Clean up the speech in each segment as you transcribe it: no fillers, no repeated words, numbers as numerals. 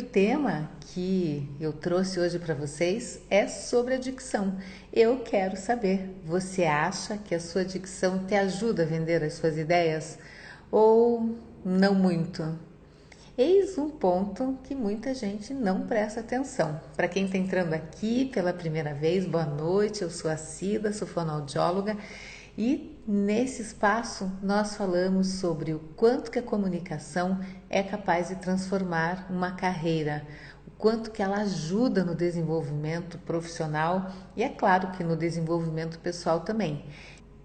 o tema que eu trouxe hoje para vocês é sobre a dicção. Eu quero saber, você acha que a sua dicção te ajuda a vender as suas ideias ou não muito? Eis um ponto que muita gente não presta atenção. Para quem está entrando aqui pela primeira vez, boa noite, eu sou a Cida, sou fonoaudióloga e nesse espaço nós falamos sobre o quanto que a comunicação é capaz de transformar uma carreira, o quanto que ela ajuda no desenvolvimento profissional e é claro que no desenvolvimento pessoal também.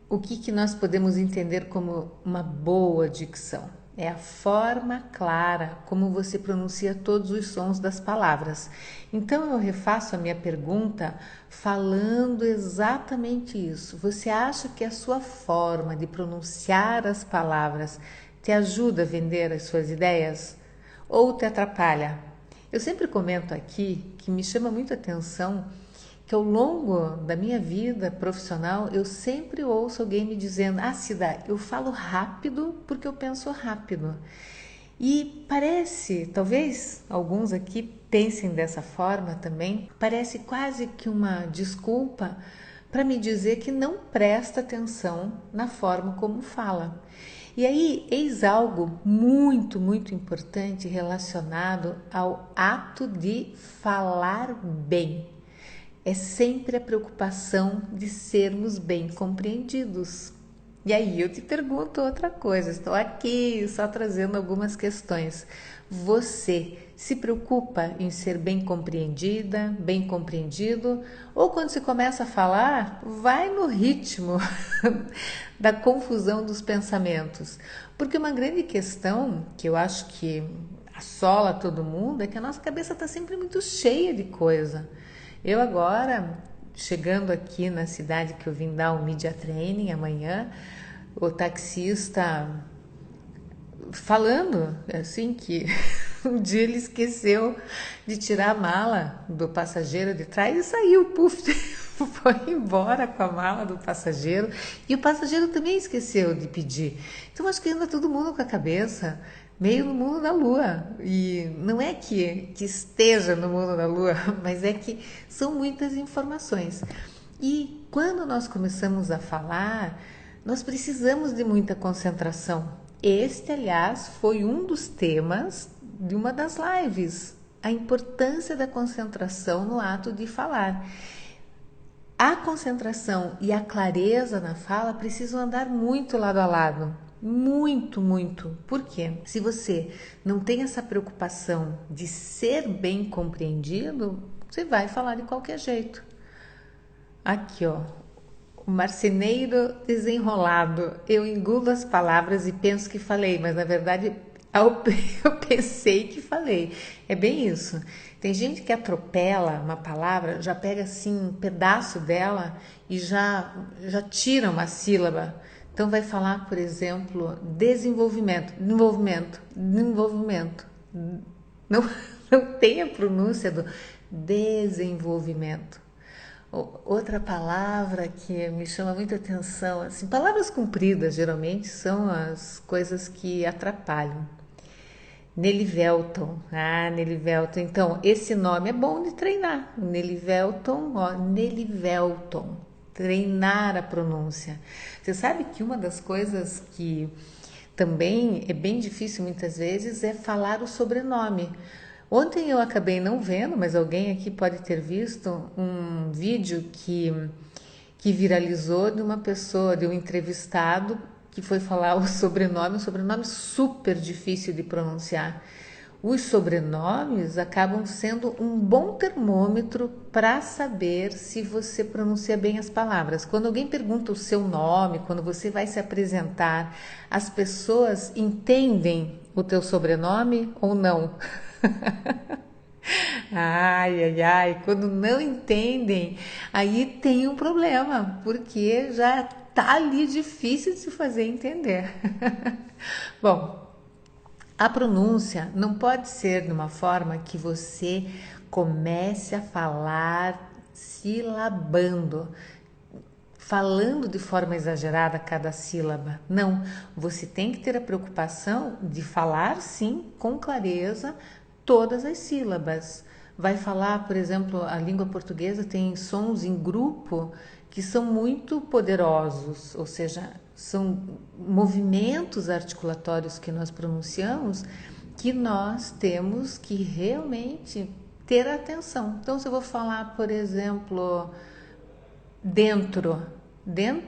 O que nós podemos entender como uma boa dicção? É a forma clara como você pronuncia todos os sons das palavras. Então eu refaço a minha pergunta falando exatamente isso. Você acha que a sua forma de pronunciar as palavras te ajuda a vender as suas ideias ou te atrapalha? Eu sempre comento aqui que me chama muito a atenção que ao longo da minha vida profissional eu sempre ouço alguém me dizendo: "Ah, Cida, eu falo rápido porque eu penso rápido". E parece, talvez alguns aqui pensem dessa forma também, parece quase que uma desculpa para me dizer que não presta atenção na forma como fala. E aí, eis algo muito importante relacionado ao ato de falar bem. É sempre a preocupação de sermos bem compreendidos. E aí eu te pergunto outra coisa, estou aqui só trazendo algumas questões. Você se preocupa em ser bem compreendida, bem compreendido? Ou quando se começa a falar, vai no ritmo da confusão dos pensamentos? Porque uma grande questão que eu acho que assola todo mundo é que a nossa cabeça está sempre muito cheia de coisa. Eu agora, chegando aqui na cidade que eu vim dar um media training amanhã, o taxista falando assim que um dia ele esqueceu de tirar a mala do passageiro de trás e saiu, puf, foi embora com a mala do passageiro e o passageiro também esqueceu de pedir. Então acho que anda todo mundo com a cabeça meio no mundo da lua. E não é que esteja no mundo da lua, mas é que são muitas informações. E quando nós começamos a falar, nós precisamos de muita concentração. Este, aliás, foi um dos temas de uma das lives, a importância da concentração no ato de falar. A concentração e a clareza na fala precisam andar muito lado a lado. Muito. Por quê? Se você não tem essa preocupação de ser bem compreendido, você vai falar de qualquer jeito. Aqui, ó, o marceneiro desenrolado. Eu engulo as palavras e penso que falei, mas na verdade eu pensei que falei. É bem isso. Tem gente que atropela uma palavra, já pega assim um pedaço dela e já tira uma sílaba. Então vai falar, por exemplo, desenvolvimento. Não, não tem a pronúncia do desenvolvimento. Outra palavra que me chama muita atenção, assim, palavras compridas geralmente são as coisas que atrapalham. Nelivelton. Nelivelton. Então, esse nome é bom de treinar. Nelivelton, Nelivelton. Treinar a pronúncia. Você sabe que uma das coisas que também é bem difícil muitas vezes é falar o sobrenome. Ontem eu acabei não vendo, mas alguém aqui pode ter visto um vídeo que viralizou de uma pessoa, de um entrevistado que foi falar um sobrenome super difícil de pronunciar. Os sobrenomes acabam sendo um bom termômetro para saber se você pronuncia bem as palavras. Quando alguém pergunta o seu nome, quando você vai se apresentar, as pessoas entendem o teu sobrenome ou não? Ai, quando não entendem, aí tem um problema, porque já tá ali difícil de se fazer entender. Bom, a pronúncia não pode ser de uma forma que você comece a falar silabando, falando de forma exagerada cada sílaba. Não, você tem que ter a preocupação de falar sim com clareza, todas as sílabas. Vai falar, por exemplo, a língua portuguesa tem sons em grupo que são muito poderosos, ou seja, são movimentos articulatórios que nós pronunciamos que nós temos que realmente ter atenção. Então, se eu vou falar, por exemplo, dentro, dentro,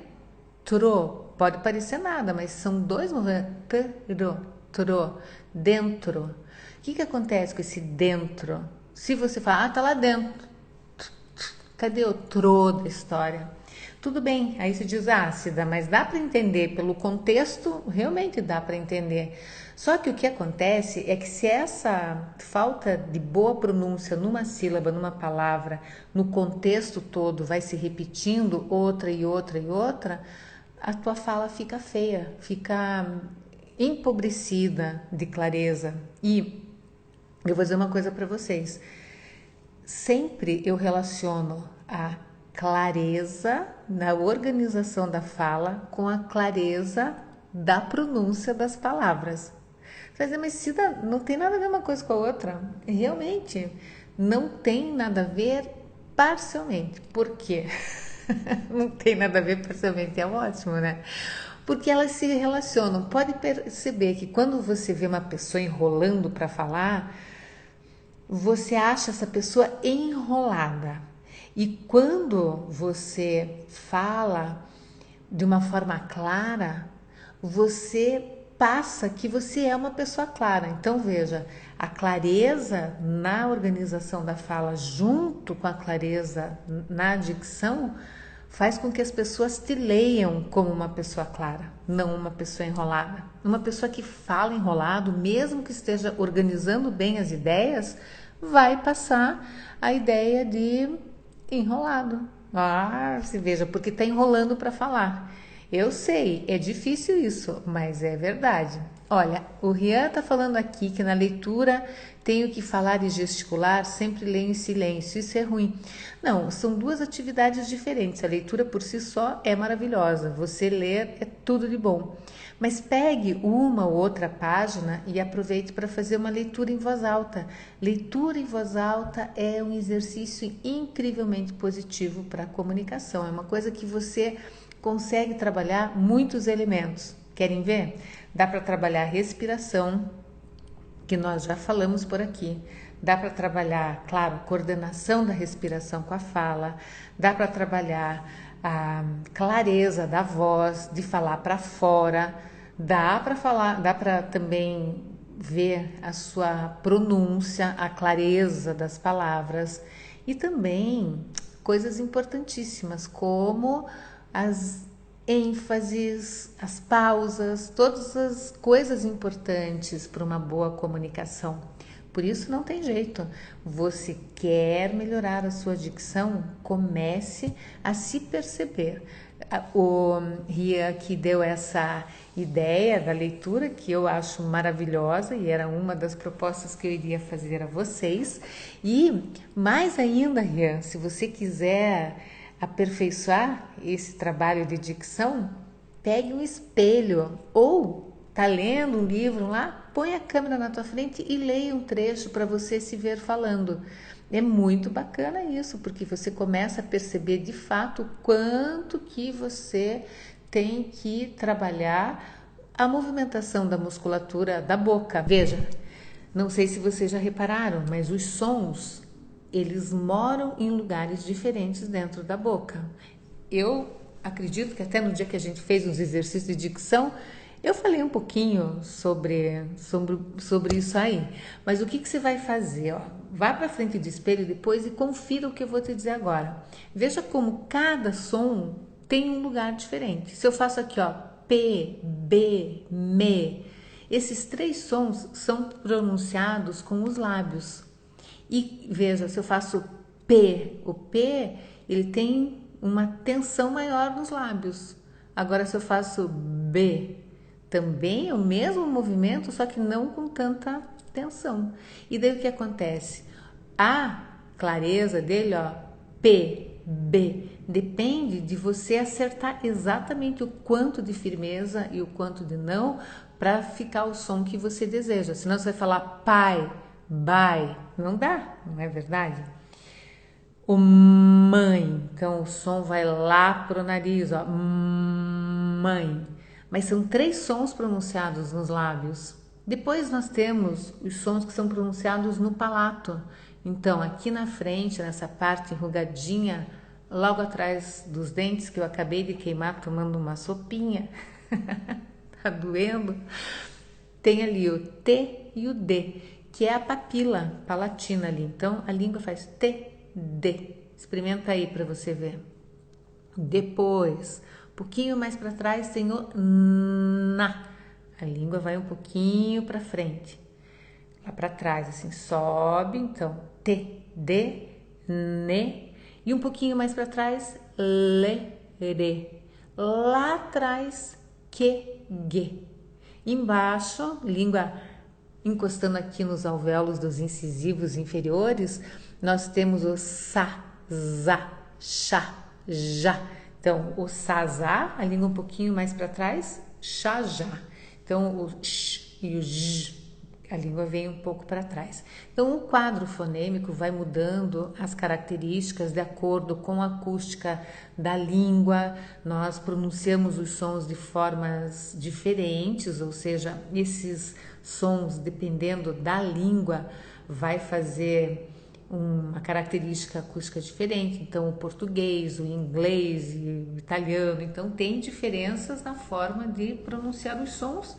pode parecer nada, mas são dois movimentos, dentro. O que acontece com esse dentro? Se você falar, tá lá dentro, cadê o tro da história? Tudo bem, aí se diz ácida, mas dá para entender pelo contexto, realmente dá para entender. Só que o que acontece é que se essa falta de boa pronúncia numa sílaba, numa palavra, no contexto todo vai se repetindo outra e outra e outra, a tua fala fica feia, fica empobrecida de clareza. E eu vou dizer uma coisa para vocês. Sempre eu relaciono a clareza na organização da fala com a clareza da pronúncia das palavras. Você vai dizer, mas Cida, não tem nada a ver uma coisa com a outra. Realmente, não tem nada a ver parcialmente. Por quê? Não tem nada a ver parcialmente, é ótimo, né? Porque elas se relacionam. Pode perceber que quando você vê uma pessoa enrolando para falar, você acha essa pessoa enrolada. E quando você fala de uma forma clara, você passa que você é uma pessoa clara. Então veja, a clareza na organização da fala junto com a clareza na dicção faz com que as pessoas te leiam como uma pessoa clara, não uma pessoa enrolada. Uma pessoa que fala enrolado, mesmo que esteja organizando bem as ideias, vai passar a ideia de enrolado. Ah, se veja, porque está enrolando para falar. Eu sei, é difícil isso, mas é verdade. Olha, o Rian está falando aqui que na leitura tenho que falar e gesticular, sempre leio em silêncio. Isso é ruim. Não, são duas atividades diferentes. A leitura por si só é maravilhosa. Você ler é tudo de bom. Mas pegue uma ou outra página e aproveite para fazer uma leitura em voz alta. Leitura em voz alta é um exercício incrivelmente positivo para a comunicação. É uma coisa que você consegue trabalhar muitos elementos. Querem ver? Dá para trabalhar a respiração, que nós já falamos por aqui. Dá para trabalhar, claro, coordenação da respiração com a fala. Dá para trabalhar a clareza da voz, de falar para fora. Dá para falar, dá para também ver a sua pronúncia, a clareza das palavras e também coisas importantíssimas como as ênfases, as pausas, todas as coisas importantes para uma boa comunicação. Por isso não tem jeito. Você quer melhorar a sua dicção? Comece a se perceber. O Ria que deu essa ideia da leitura que eu acho maravilhosa e era uma das propostas que eu iria fazer a vocês. E mais ainda, Ria, se você quiser aperfeiçoar esse trabalho de dicção, pegue um espelho ou tá lendo um livro lá, põe a câmera na tua frente e leia um trecho para você se ver falando. É muito bacana isso, porque você começa a perceber de fato o quanto que você tem que trabalhar a movimentação da musculatura da boca. Veja, não sei se vocês já repararam, mas os sons eles moram em lugares diferentes dentro da boca. Eu acredito que até no dia que a gente fez uns exercícios de dicção, eu falei um pouquinho sobre isso aí. Mas o que você vai fazer? Ó? Vá para frente do espelho depois e confira o que eu vou te dizer agora. Veja como cada som tem um lugar diferente. Se eu faço aqui, ó, P, B, M, esses três sons são pronunciados com os lábios. E veja, se eu faço P, o P, ele tem uma tensão maior nos lábios. Agora, se eu faço B, também é o mesmo movimento, só que não com tanta tensão. E daí o que acontece? A clareza dele, ó, P, B, depende de você acertar exatamente o quanto de firmeza e o quanto de não para ficar o som que você deseja. Senão você vai falar pai, Bai. Não dá, não é verdade? O mãe, então o som vai lá pro nariz, ó, mãe. Mas são 3 sons pronunciados nos lábios. Depois nós temos os sons que são pronunciados no palato. Então, aqui na frente, nessa parte enrugadinha, logo atrás dos dentes que eu acabei de queimar tomando uma sopinha, tá doendo? Tem ali o T e o D, que é a papila palatina ali. Então, a língua faz T, D. Experimenta aí para você ver. Depois, um pouquinho mais para trás tem o na. A língua vai um pouquinho para frente. Lá para trás, assim, sobe. Então, T, D, ne. E um pouquinho mais para trás, le, re. Lá atrás, que, ge. Embaixo, língua encostando aqui nos alvéolos dos incisivos inferiores, nós temos o sa, za, cha, já. Então, o sa, za, a língua um pouquinho mais para trás, cha, já. Então, o sh e o j, a língua vem um pouco para trás. Então, o quadro fonêmico vai mudando as características de acordo com a acústica da língua. Nós pronunciamos os sons de formas diferentes, ou seja, esses sons, dependendo da língua, vai fazer uma característica acústica diferente. Então, o português, o inglês e o italiano. Então, tem diferenças na forma de pronunciar os sons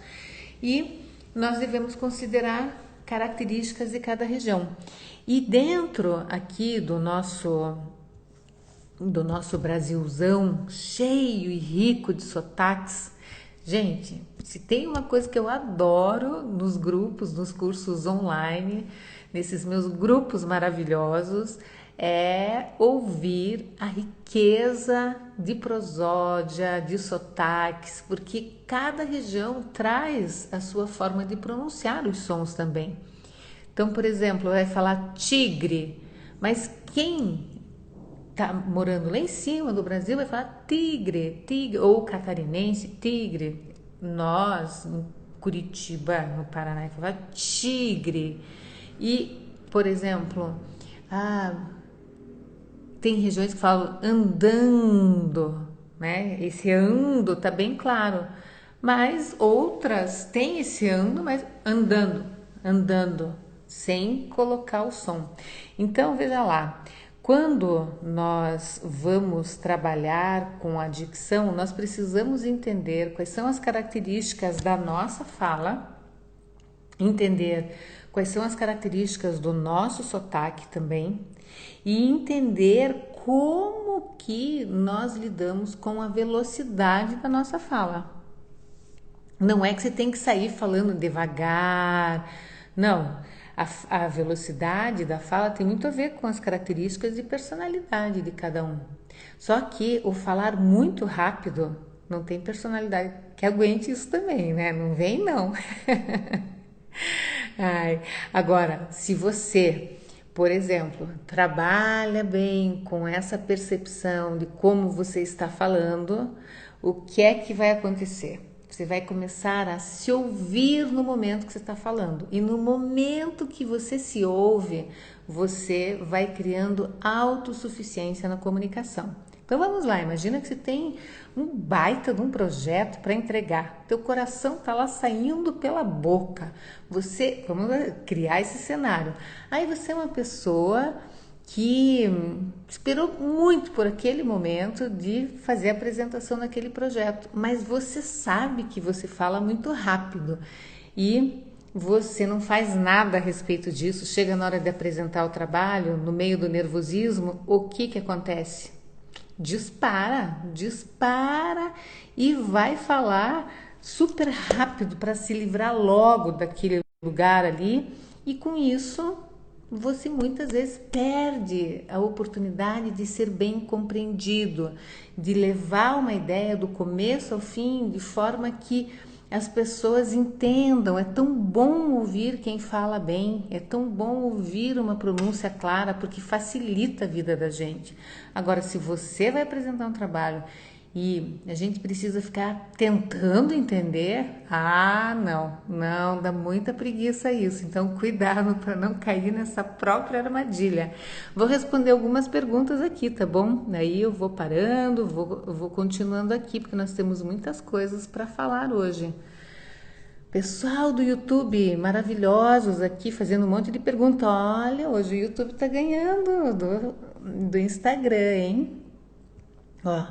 e nós devemos considerar características de cada região. E dentro aqui do nosso Brasilzão, cheio e rico de sotaques, gente, se tem uma coisa que eu adoro nos grupos, nos cursos online, nesses meus grupos maravilhosos, é ouvir a riqueza de prosódia, de sotaques, porque cada região traz a sua forma de pronunciar os sons também. Então, por exemplo, vai falar tigre, mas quem está morando lá em cima do Brasil vai falar tigre, tigre, ou catarinense, tigre. Nós, em Curitiba, no Paraná, vai falar tigre. E, por exemplo, tem regiões que falam andando, né? Esse ando tá bem claro. Mas outras têm esse ando, mas andando, sem colocar o som. Então, veja lá, quando nós vamos trabalhar com a dicção, nós precisamos entender quais são as características da nossa fala, entender quais são as características do nosso sotaque também e entender como que nós lidamos com a velocidade da nossa fala. Não é que você tem que sair falando devagar, não. A velocidade da fala tem muito a ver com as características de personalidade de cada um. Só que o falar muito rápido não tem personalidade que aguente isso também, né? Não vem, não. Ai, agora, se você, por exemplo, trabalha bem com essa percepção de como você está falando, o que é que vai acontecer? Você vai começar a se ouvir no momento que você está falando. E no momento que você se ouve, você vai criando autossuficiência na comunicação. Então vamos lá, imagina que você tem um baita de um projeto para entregar. Teu coração está lá saindo pela boca. Vamos criar esse cenário. Aí você é uma pessoa que esperou muito por aquele momento de fazer a apresentação naquele projeto, mas você sabe que você fala muito rápido e você não faz nada a respeito disso. Chega na hora de apresentar o trabalho, no meio do nervosismo, o que acontece? Dispara e vai falar super rápido para se livrar logo daquele lugar ali, e com isso você muitas vezes perde a oportunidade de ser bem compreendido, de levar uma ideia do começo ao fim de forma que as pessoas entendam. É tão bom ouvir quem fala bem, é tão bom ouvir uma pronúncia clara, porque facilita a vida da gente. Agora, se você vai apresentar um trabalho e a gente precisa ficar tentando entender. Ah, não, dá muita preguiça isso. Então, cuidado para não cair nessa própria armadilha. Vou responder algumas perguntas aqui, tá bom? Aí eu vou parando, vou continuando aqui, porque nós temos muitas coisas para falar hoje. Pessoal do YouTube, maravilhosos aqui, fazendo um monte de perguntas. Olha, hoje o YouTube tá ganhando do Instagram, hein? Ó,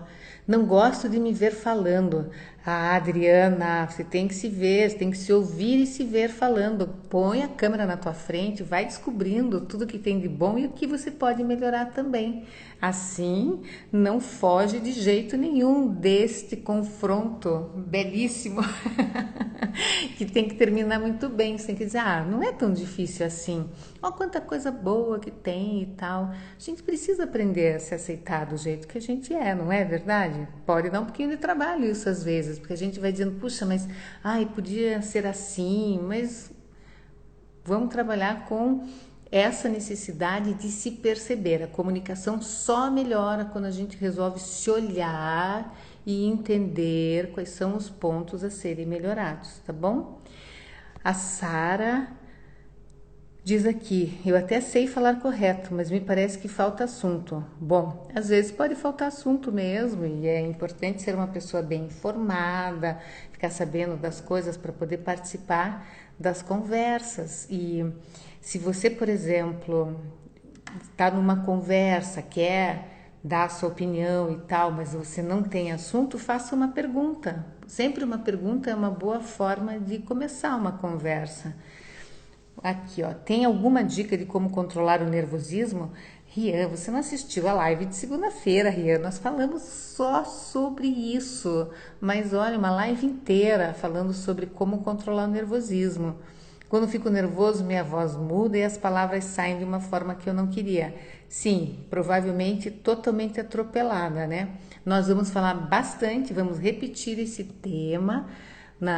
não gosto de me ver falando. Ah, Adriana, você tem que se ver, tem que se ouvir e se ver falando. Põe a câmera na tua frente, vai descobrindo tudo que tem de bom e o que você pode melhorar também. Assim, não foge de jeito nenhum deste confronto belíssimo que tem que terminar muito bem. Você tem que dizer, não é tão difícil assim. Olha quanta coisa boa que tem e tal. A gente precisa aprender a se aceitar do jeito que a gente é, não é verdade? Pode dar um pouquinho de trabalho isso às vezes, porque a gente vai dizendo, puxa, mas podia ser assim, mas vamos trabalhar com essa necessidade de se perceber. A comunicação só melhora quando a gente resolve se olhar e entender quais são os pontos a serem melhorados, tá bom? A Sara diz aqui, eu até sei falar correto, mas me parece que falta assunto. Bom, às vezes pode faltar assunto mesmo, e é importante ser uma pessoa bem informada, ficar sabendo das coisas para poder participar das conversas. E se você, por exemplo, está numa conversa, quer dar a sua opinião e tal, mas você não tem assunto, faça uma pergunta. Sempre uma pergunta é uma boa forma de começar uma conversa. Aqui, ó, tem alguma dica de como controlar o nervosismo? Rian, você não assistiu a live de segunda-feira, Rian? Nós falamos só sobre isso, mas olha, uma live inteira falando sobre como controlar o nervosismo. Quando fico nervoso, minha voz muda e as palavras saem de uma forma que eu não queria. Sim, provavelmente totalmente atropelada, né? Nós vamos falar bastante, vamos repetir esse tema no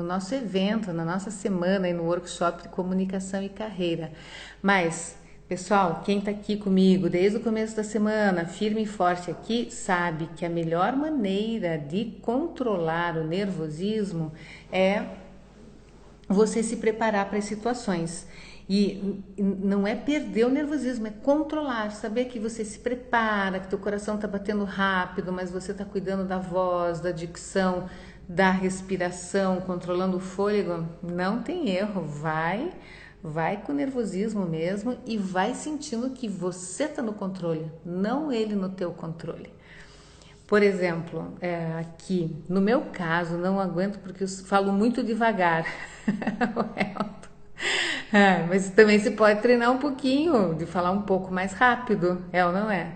nosso evento, na nossa semana e no workshop de comunicação e carreira. Mas, pessoal, quem está aqui comigo desde o começo da semana, firme e forte aqui, sabe que a melhor maneira de controlar o nervosismo é você se preparar para as situações. E não é perder o nervosismo, é controlar, saber que você se prepara, que teu coração está batendo rápido, mas você está cuidando da voz, da dicção, da respiração, controlando o fôlego. Não tem erro, vai com nervosismo mesmo e vai sentindo que você está no controle, não ele no teu controle. Por exemplo, aqui, no meu caso, não aguento porque eu falo muito devagar. Mas também se pode treinar um pouquinho, de falar um pouco mais rápido, é ou não é?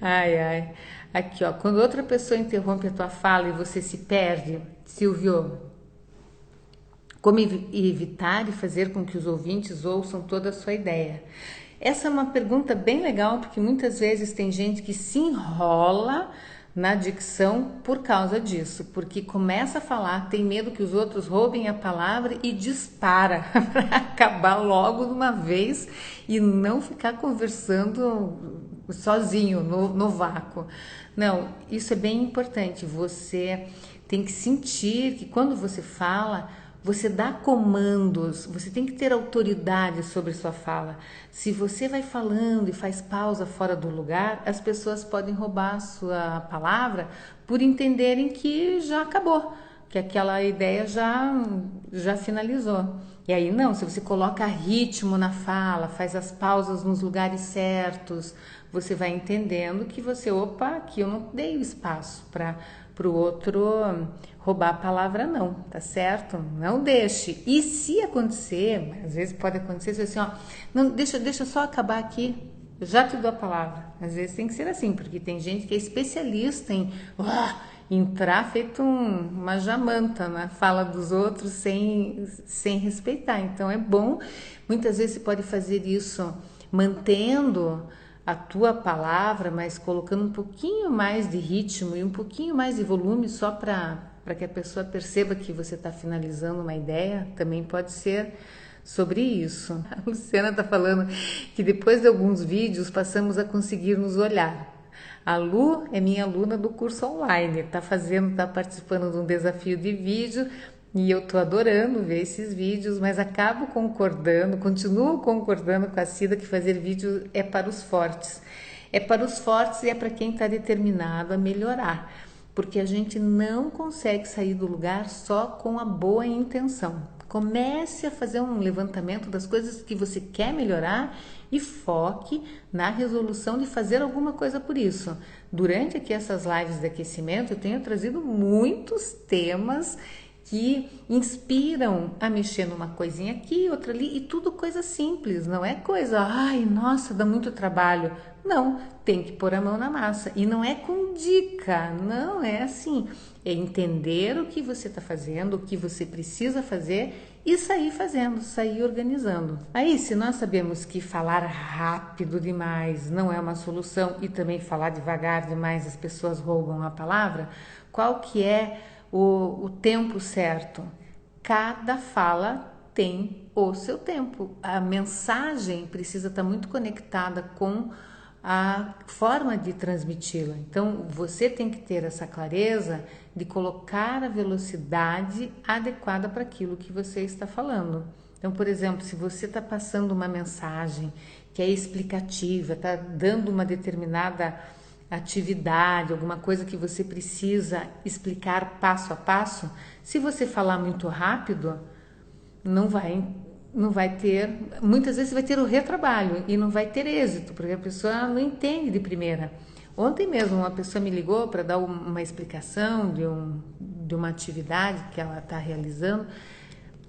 Ai. Aqui, ó, quando outra pessoa interrompe a tua fala e você se perde, Silvio, como evitar e fazer com que os ouvintes ouçam toda a sua ideia? Essa é uma pergunta bem legal, porque muitas vezes tem gente que se enrola na dicção por causa disso, porque começa a falar, tem medo que os outros roubem a palavra e dispara para acabar logo de uma vez e não ficar conversando sozinho, no vácuo. Não, isso é bem importante. Você tem que sentir que quando você fala, você dá comandos, você tem que ter autoridade sobre sua fala. Se você vai falando e faz pausa fora do lugar, as pessoas podem roubar a sua palavra por entenderem que já acabou, que aquela ideia já finalizou. E aí não, se você coloca ritmo na fala, faz as pausas nos lugares certos, você vai entendendo que aqui eu não dei o espaço para o outro roubar a palavra não, tá certo? Não deixe. E se acontecer, às vezes pode acontecer, você assim, não, deixa eu só acabar aqui, eu já te dou a palavra. Às vezes tem que ser assim, porque tem gente que é especialista em entrar feito uma jamanta na fala dos outros sem respeitar. Então é bom, muitas vezes você pode fazer isso mantendo a tua palavra, mas colocando um pouquinho mais de ritmo e um pouquinho mais de volume só para que a pessoa perceba que você está finalizando uma ideia, também pode ser sobre isso. A Luciana está falando que depois de alguns vídeos passamos a conseguir nos olhar. A Lu é minha aluna do curso online, tá participando de um desafio de vídeo e eu tô adorando ver esses vídeos, mas acabo concordando, continuo concordando com a Cida que fazer vídeo é para os fortes. É para os fortes e é para quem está determinado a melhorar, porque a gente não consegue sair do lugar só com a boa intenção. Comece a fazer um levantamento das coisas que você quer melhorar e foque na resolução de fazer alguma coisa por isso. Durante aqui essas lives de aquecimento, eu tenho trazido muitos temas que inspiram a mexer numa coisinha aqui, outra ali, e tudo coisa simples, não é coisa, ai, nossa, dá muito trabalho. Não, tem que pôr a mão na massa. E não é com dica, não é assim. É entender o que você está fazendo, o que você precisa fazer e sair fazendo, sair organizando. Aí, se nós sabemos que falar rápido demais não é uma solução e também falar devagar demais as pessoas roubam a palavra, qual que é o tempo certo? Cada fala tem o seu tempo. A mensagem precisa estar muito conectada com a forma de transmiti-la. Então, você tem que ter essa clareza de colocar a velocidade adequada para aquilo que você está falando. Então, por exemplo, se você está passando uma mensagem que é explicativa, está dando uma determinada atividade, alguma coisa que você precisa explicar passo a passo, se você falar muito rápido, não vai ter, muitas vezes vai ter o retrabalho e não vai ter êxito, porque a pessoa não entende de primeira. Ontem mesmo uma pessoa me ligou para dar uma explicação de uma atividade que ela está realizando,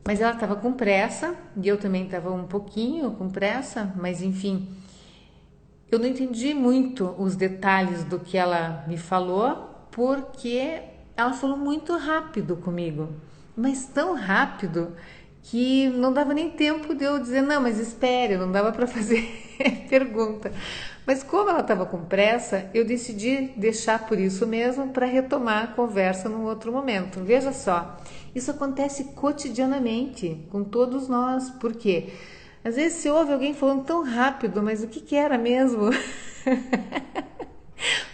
mas ela estava com pressa e eu também estava um pouquinho com pressa, mas enfim, eu não entendi muito os detalhes do que ela me falou, porque ela falou muito rápido comigo, mas tão rápido que não dava nem tempo de eu dizer, não, mas espere, não dava para fazer pergunta. Mas como ela estava com pressa, eu decidi deixar por isso mesmo para retomar a conversa num outro momento. Veja só, isso acontece cotidianamente com todos nós, porque às vezes você ouve alguém falando tão rápido, mas o que era mesmo?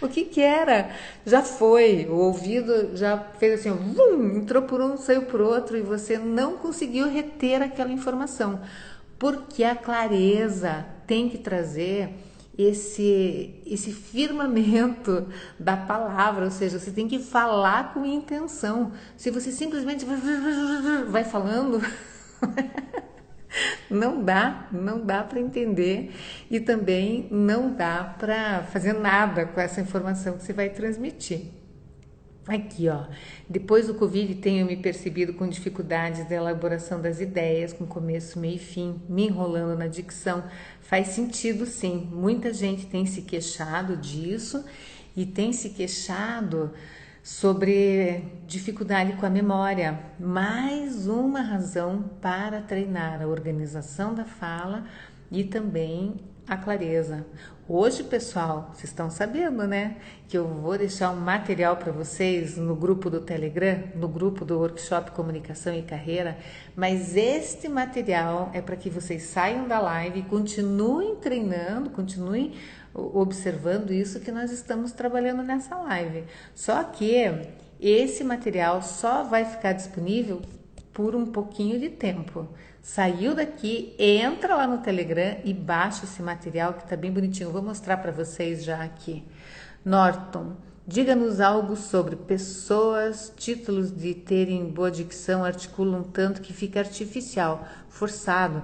O que era? Já foi, o ouvido já fez assim, vum, entrou por um, saiu por outro e você não conseguiu reter aquela informação. Porque a clareza tem que trazer esse firmamento da palavra, ou seja, você tem que falar com intenção. Se você simplesmente vai falando, não dá para entender e também não dá para fazer nada com essa informação que você vai transmitir. Aqui, ó, depois do Covid tenho me percebido com dificuldades da elaboração das ideias, com começo, meio e fim, me enrolando na dicção. Faz sentido, sim. Muita gente tem se queixado disso e tem se queixado sobre dificuldade com a memória. Mais uma razão para treinar a organização da fala e também a clareza. Hoje, pessoal, vocês estão sabendo, né? Que eu vou deixar um material para vocês no grupo do Telegram, no grupo do Workshop Comunicação e Carreira, mas este material é para que vocês saiam da live e continuem treinando, continuem observando isso que nós estamos trabalhando nessa live. Só que esse material só vai ficar disponível por um pouquinho de tempo. Saiu daqui, entra lá no Telegram e baixa esse material que tá bem bonitinho. Vou mostrar para vocês já aqui. Norton, diga-nos algo sobre pessoas, títulos de terem boa dicção, articulam tanto que fica artificial, forçado.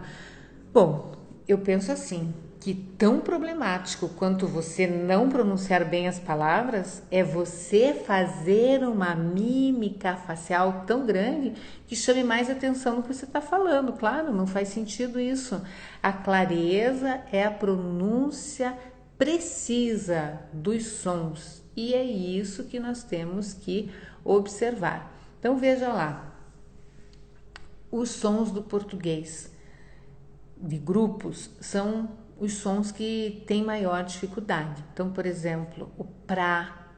Bom, eu penso assim, que tão problemático quanto você não pronunciar bem as palavras é você fazer uma mímica facial tão grande que chame mais atenção no que você está falando. Claro, não faz sentido isso. A clareza é a pronúncia precisa dos sons e é isso que nós temos que observar. Então veja lá, os sons do português de grupos são os sons que têm maior dificuldade. Então, por exemplo, o pra.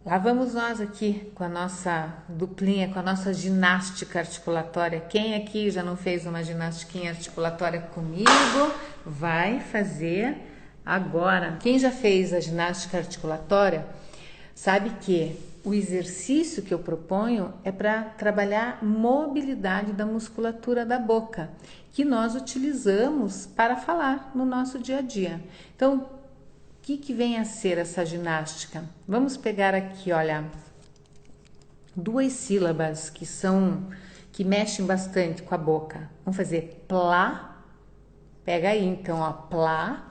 Lá vamos nós aqui com a nossa duplinha, com a nossa ginástica articulatória. Quem aqui já não fez uma ginástica articulatória comigo, vai fazer Agora, quem já fez a ginástica articulatória sabe que o exercício que eu proponho é para trabalhar mobilidade da musculatura da boca, que nós utilizamos para falar no nosso dia a dia. Então, o que vem a ser essa ginástica? Vamos pegar aqui, olha, duas sílabas que mexem bastante com a boca. Vamos fazer plá, pega aí então, ó, plá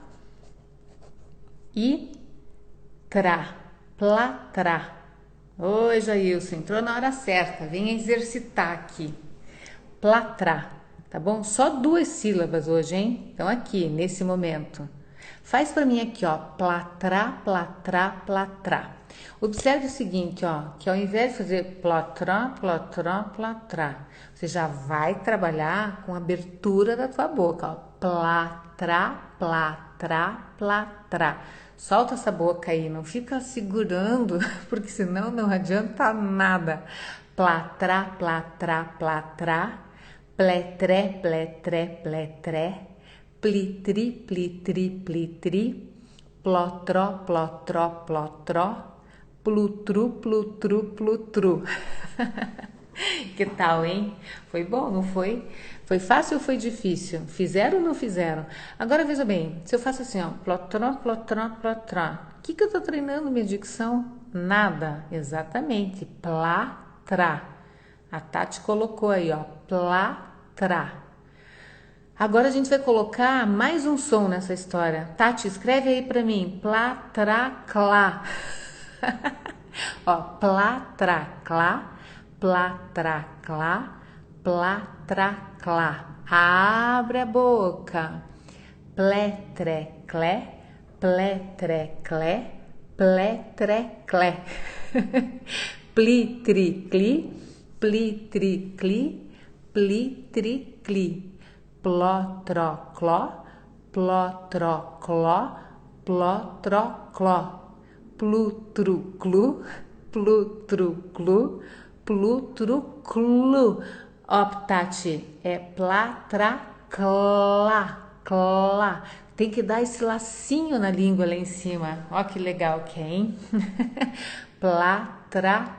e trá, platrá. Oi, Jailson, entrou na hora certa, vem exercitar aqui. Platrá, tá bom? Só duas sílabas hoje, hein? Então aqui, nesse momento. Faz para mim aqui, ó, platrá, platrá, platrá. Observe o seguinte, ó, que ao invés de fazer platrá, platrá, platrá, você já vai trabalhar com a abertura da tua boca, ó, platrá, platrá, platrá. Solta essa boca aí, não fica segurando, porque senão não adianta nada. Platrá, platrá, platrá, pletré, pletré, pletré, plitri, plitri, plitri, plotró, plotró, plotró, plutru, plutru, plutru. Que tal, hein? Foi bom, não foi? Foi fácil ou foi difícil? Fizeram ou não fizeram? Agora veja bem, se eu faço assim, ó, plotró, plotró, plotró, o que eu tô treinando minha dicção? Nada, exatamente, platrá. A Tati colocou aí, ó, platrá. Agora a gente vai colocar mais um som nessa história. Tati, escreve aí pra mim, platraclá. Ó, platraclá, platraclá, platraclá. Abre a boca. Pletreclé, pletreclé, pletreclé. Plitricli, plitricli, plitricli. Plotrocló, plotrocló, plotrocló. Plutruclu, plutruclu, plutruclu. Ó, Tati, é platraclá, clá. Tem que dar esse lacinho na língua lá em cima. Ó que legal que é, hein? Platraclá.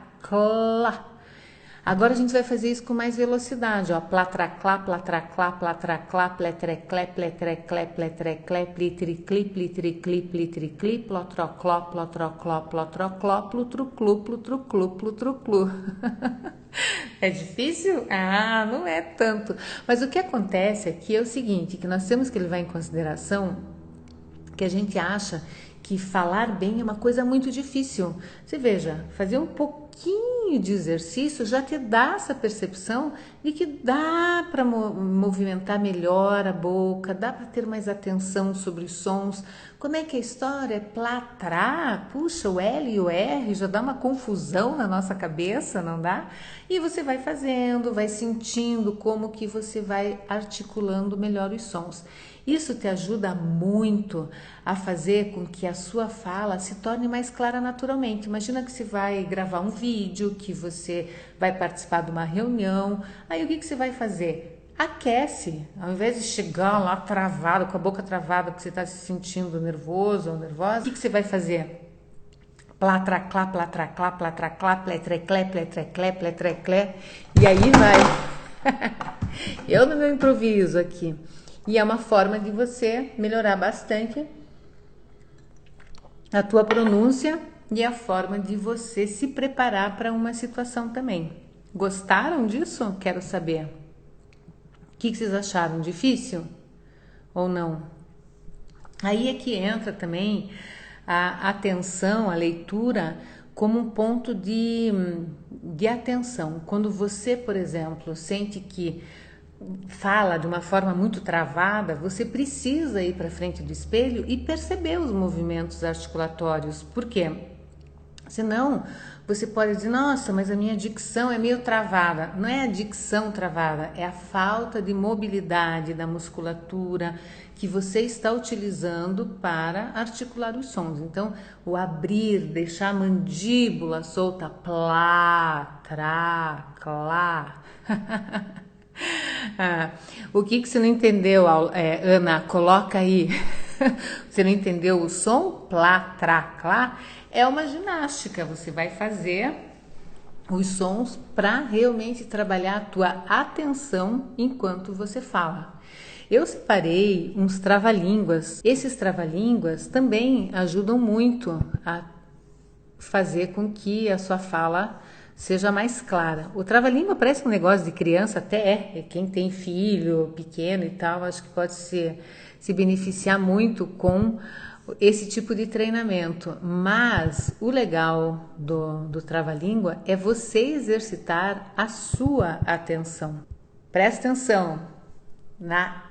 Agora a gente vai fazer isso com mais velocidade, ó. Platraclá, platraclá, platraclá, pletreclé, pletreclé, pletreclé, plitricli, plitricli, plitricli, plotrocló, plotrocló, plotrocló, plutruclu, plutruclu, plutruclu. É difícil? Ah, não é tanto. Mas o que acontece aqui é o seguinte, que nós temos que levar em consideração que a gente acha que falar bem é uma coisa muito difícil. Você veja, fazer um pouquinho de exercício já te dá essa percepção de que dá para movimentar melhor a boca, dá para ter mais atenção sobre os sons. Como é que é a história? É platrá? Puxa, o L e o R já dá uma confusão na nossa cabeça, não dá? E você vai fazendo, vai sentindo como que você vai articulando melhor os sons. Isso te ajuda muito a fazer com que a sua fala se torne mais clara naturalmente. Imagina que você vai gravar um vídeo, que você vai participar de uma reunião. Aí o que você vai fazer? Aquece. Ao invés de chegar lá travado, com a boca travada, porque você está se sentindo nervoso ou nervosa, o que você vai fazer? Platraclá, platraclá, platraclá, pletreclé, pletreclé, pletreclé. E aí vai. Eu no meu improviso aqui. E é uma forma de você melhorar bastante a tua pronúncia e a forma de você se preparar para uma situação também. Gostaram disso? Quero saber. O que vocês acharam? Difícil ou não? Aí é que entra também a atenção, a leitura, como um ponto de atenção. Quando você, por exemplo, sente que fala de uma forma muito travada, você precisa ir para frente do espelho e perceber os movimentos articulatórios. Por quê? Senão, você pode dizer, nossa, mas a minha dicção é meio travada. Não é a dicção travada, é a falta de mobilidade da musculatura que você está utilizando para articular os sons. Então, o abrir, deixar a mandíbula solta, plá, trá, clá. O que você não entendeu, Ana? Coloca aí. Você não entendeu o som? Plá, trá, clá. É uma ginástica. Você vai fazer os sons para realmente trabalhar a tua atenção enquanto você fala. Eu separei uns trava-línguas. Esses trava-línguas também ajudam muito a fazer com que a sua fala seja mais clara. O trava-língua parece um negócio de criança, até é. Quem tem filho pequeno e tal, acho que pode se beneficiar muito com esse tipo de treinamento. Mas o legal do trava-língua é você exercitar a sua atenção. Presta atenção na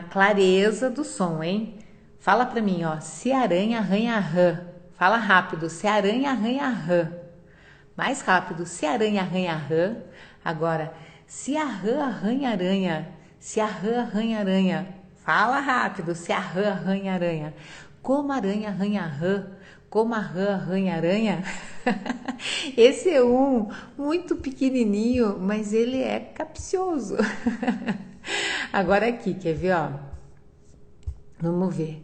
clareza do som, hein? Fala pra mim, ó. Se aranha, arranha, rã. Fala rápido. Se aranha, arranha, rã. Mais rápido. Se aranha, arranha, rã. Agora, se a rã arranha, aranha. Se a rã arranha, aranha. Fala rápido. Se a rã arranha, aranha. Como aranha, arranha, rã. Como a rã arranha, aranha. Esse é um muito pequenininho, mas ele é capcioso. Agora aqui, quer ver, ó? Vamos ver.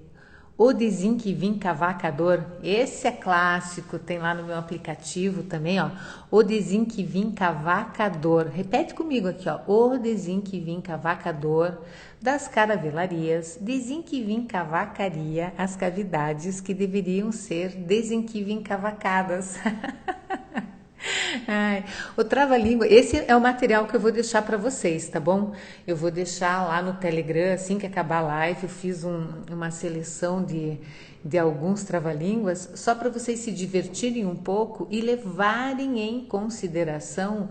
O desinquivim-cavacador, esse é clássico, tem lá no meu aplicativo também, ó. O desinquivim-cavacador. Repete comigo aqui, ó. O desinquivim-cavacador das caravelarias, desinquivim-cavacaria as cavidades que deveriam ser desinquivim-cavacadas. Ai, o trava-língua, esse é o material que eu vou deixar para vocês, tá bom? Eu vou deixar lá no Telegram, assim que acabar a live, eu fiz uma seleção de alguns trava-línguas, só para vocês se divertirem um pouco e levarem em consideração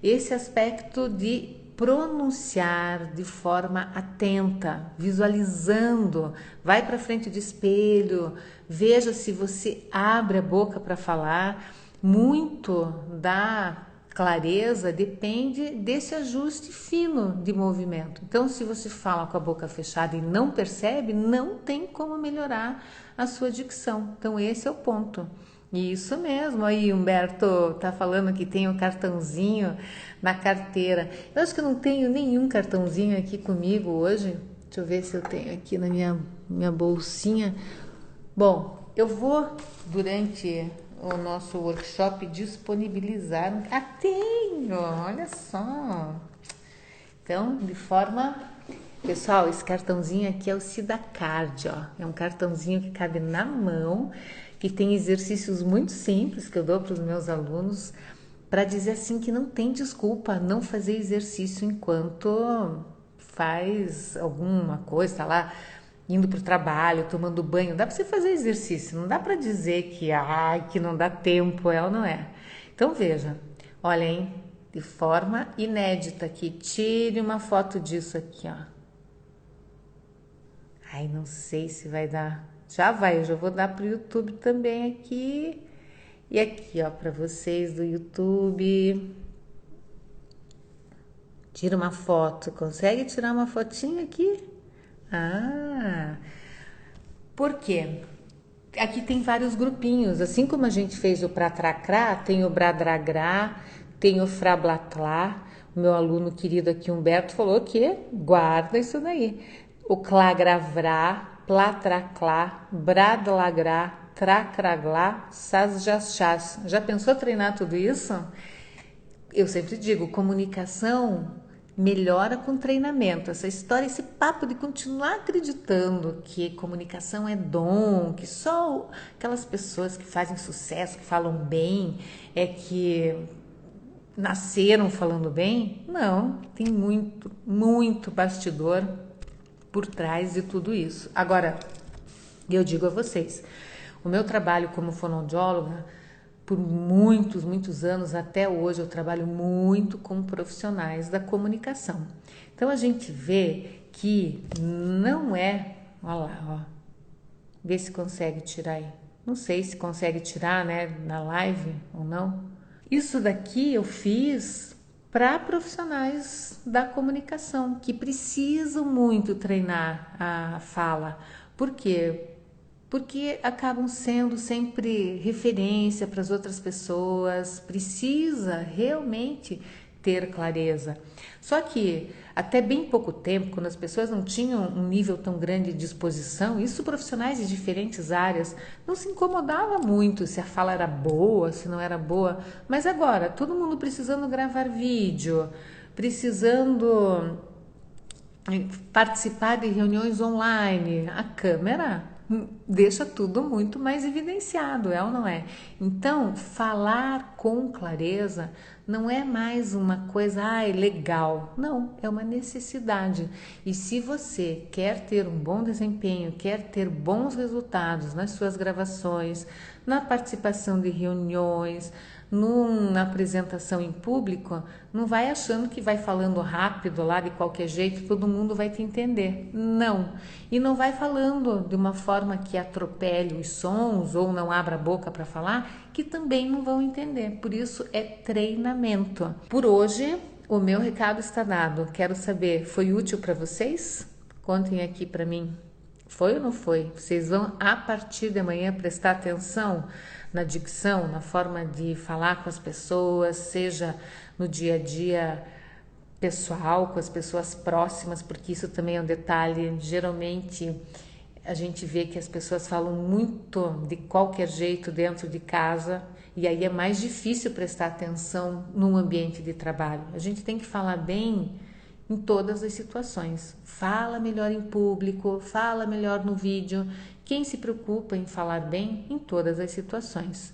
esse aspecto de pronunciar de forma atenta, visualizando, vai para frente do espelho, veja se você abre a boca para falar. Muito da clareza depende desse ajuste fino de movimento. Então, se você fala com a boca fechada e não percebe, não tem como melhorar a sua dicção. Então, esse é o ponto. Isso mesmo, aí Humberto tá falando que tem um cartãozinho na carteira. Eu acho que eu não tenho nenhum cartãozinho aqui comigo hoje. Deixa eu ver se eu tenho aqui na minha bolsinha. Bom, eu vou durante o nosso workshop disponibilizar. Tenho, olha só. Então, de forma... Pessoal, esse cartãozinho aqui é o Cidacard, ó. É um cartãozinho que cabe na mão, que tem exercícios muito simples que eu dou para os meus alunos, para dizer assim que não tem desculpa não fazer exercício enquanto faz alguma coisa, tá lá indo para o trabalho, tomando banho. Dá para você fazer exercício, não dá para dizer que não dá tempo, é ou não é. Então veja, olha, hein, de forma inédita aqui, tire uma foto disso aqui, ó. Ai, não sei se vai dar. Já vai, eu já vou dar para o YouTube também aqui. E aqui, ó, para vocês do YouTube. Tira uma foto. Consegue tirar uma fotinha aqui? Ah, por quê? Aqui tem vários grupinhos. Assim como a gente fez o Pratracrá, tem o Bradragrá, tem o Frablatlá. O meu aluno querido aqui, Humberto, falou que guarda isso daí. O Clagravrá, Platraclá, Bradlagrá, Tracraglá, Sasjachás. Já pensou treinar tudo isso? Eu sempre digo, comunicação melhora com treinamento. Essa história, esse papo de continuar acreditando que comunicação é dom, que só aquelas pessoas que fazem sucesso, que falam bem, é que nasceram falando bem. Não, tem muito, muito bastidor por trás de tudo isso. Agora, eu digo a vocês, o meu trabalho como fonoaudióloga, por muitos, muitos anos, até hoje, eu trabalho muito com profissionais da comunicação. Então, a gente vê que não é... Olha lá, ó. Vê se consegue tirar aí. Não sei se consegue tirar, né, na live ou não. Isso daqui eu fiz para profissionais da comunicação que precisam muito treinar a fala. Por quê? Porque acabam sendo sempre referência para as outras pessoas, precisa realmente ter clareza. Só que até bem pouco tempo, quando as pessoas não tinham um nível tão grande de exposição, isso profissionais de diferentes áreas, não se incomodava muito se a fala era boa, se não era boa. Mas agora, todo mundo precisando gravar vídeo, precisando participar de reuniões online, a câmera deixa tudo muito mais evidenciado, é ou não é? Então, falar com clareza não é mais uma coisa, legal. Não, é uma necessidade. E se você quer ter um bom desempenho, quer ter bons resultados nas suas gravações, na participação de reuniões, numa apresentação em público, não vai achando que vai falando rápido lá de qualquer jeito, todo mundo vai te entender. Não. E não vai falando de uma forma que atropele os sons ou não abra a boca para falar, que também não vão entender. Por isso é treinamento. Por hoje, o meu recado está dado. Quero saber, foi útil para vocês? Contem aqui para mim. Foi ou não foi? Vocês vão, a partir de amanhã, prestar atenção na dicção, na forma de falar com as pessoas, seja no dia a dia pessoal, com as pessoas próximas, porque isso também é um detalhe. Geralmente a gente vê que as pessoas falam muito de qualquer jeito dentro de casa e aí é mais difícil prestar atenção num ambiente de trabalho. A gente tem que falar bem em todas as situações. Fala melhor em público, fala melhor no vídeo. Quem se preocupa em falar bem em todas as situações.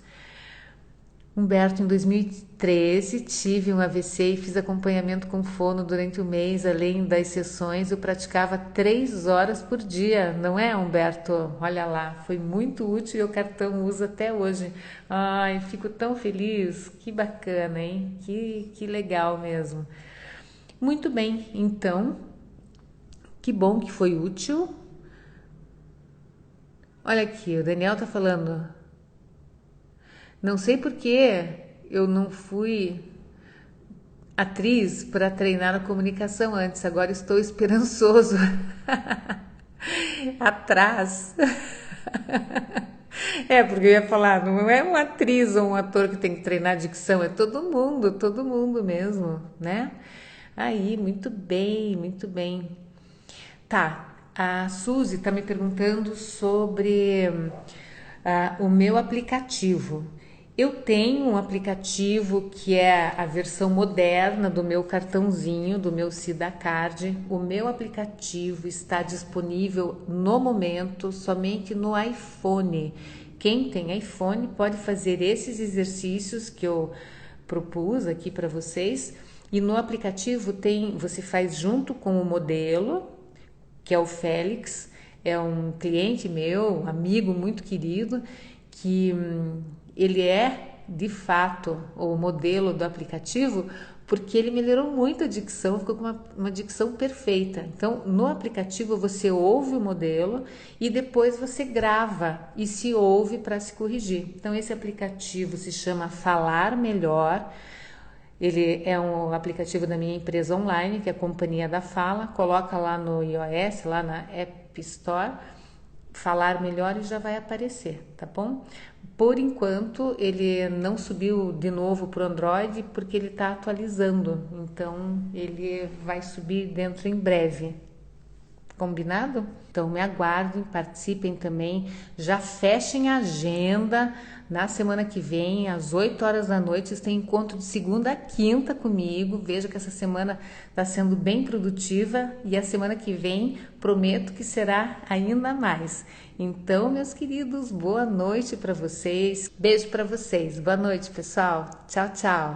Humberto, em 2013, tive um AVC e fiz acompanhamento com fono durante o mês. Além das sessões, eu praticava 3 horas por dia. Não é, Humberto? Olha lá, foi muito útil e o cartão usa até hoje. Ai, fico tão feliz. Que bacana, hein? Que legal mesmo. Muito bem, então, que bom que foi útil. Olha aqui, o Daniel tá falando. Não sei por que eu não fui atriz para treinar a comunicação antes, agora estou esperançoso. Atrás. Porque eu ia falar, não é uma atriz ou um ator que tem que treinar a dicção, é todo mundo mesmo, né? Aí, muito bem, muito bem. Tá, a Suzy está me perguntando sobre o meu aplicativo. Eu tenho um aplicativo que é a versão moderna do meu cartãozinho, do meu SidaCard. O meu aplicativo está disponível no momento somente no iPhone. Quem tem iPhone pode fazer esses exercícios que eu propus aqui para vocês. E no aplicativo você faz junto com o modelo, que é o Félix, é um cliente meu, um amigo muito querido, que ele é de fato o modelo do aplicativo, porque ele melhorou muito a dicção, ficou com uma dicção perfeita. Então, no aplicativo você ouve o modelo e depois você grava e se ouve para se corrigir. Então, esse aplicativo se chama Falar Melhor. Ele é um aplicativo da minha empresa online, que é a Companhia da Fala. Coloca lá no iOS, lá na App Store, Falar Melhor e já vai aparecer, tá bom? Por enquanto, ele não subiu de novo para o Android, porque ele está atualizando. Então, ele vai subir dentro em breve. Combinado? Então me aguardem, participem também, já fechem a agenda. Na semana que vem, às 8 horas da noite, vocês têm encontro de segunda a quinta comigo. Veja que essa semana está sendo bem produtiva e a semana que vem prometo que será ainda mais. Então, meus queridos, boa noite para vocês. Beijo para vocês. Boa noite, pessoal. Tchau, tchau.